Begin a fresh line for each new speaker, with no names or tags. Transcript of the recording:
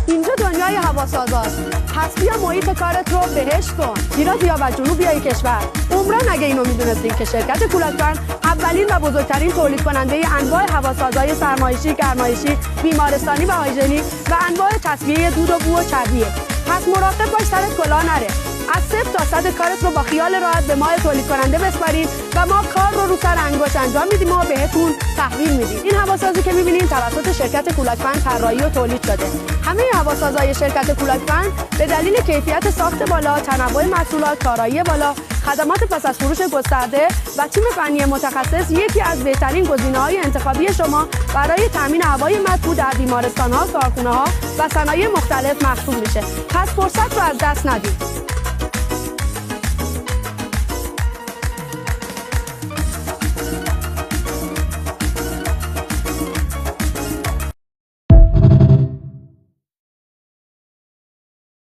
اینجا دنیای هواسازاست. پس بیا محیط کارت رو بهش کن. شیراز یا جنوب یا کشور. عمران اگه اینو میدونستین که شرکت کولکفن اولین و بزرگترین تولید کننده انواع هواسازهای سرمایشی، گرمایشی، بیمارستانی و هایژنیک و انواع تصفیه دود و بو و چربیه. پس مراقب باش سرت کلاه نره. از 0 تا 100 کارت رو با خیال راحت به ما تولید کننده بسپارید و ما کار رو سر انگشت انجام میدیم و بهتون تحویل میدیم. این هواسازی که میبینید توسط شرکت کولکفن طراحی و تولید شده. همه هواسازهای شرکت کولکفن به دلیل کیفیت ساخت بالا، تنوع محصولات، کارایی بالا، خدمات پس از فروش گسترده و تیم فنی متخصص یکی از بهترین گزینه‌های انتخابی شما برای تامین هوای مطبوع در بیمارستان‌ها، کارخانه‌ها و صنایع مختلف محسوب میشه. پس فرصت رو از دست ندید.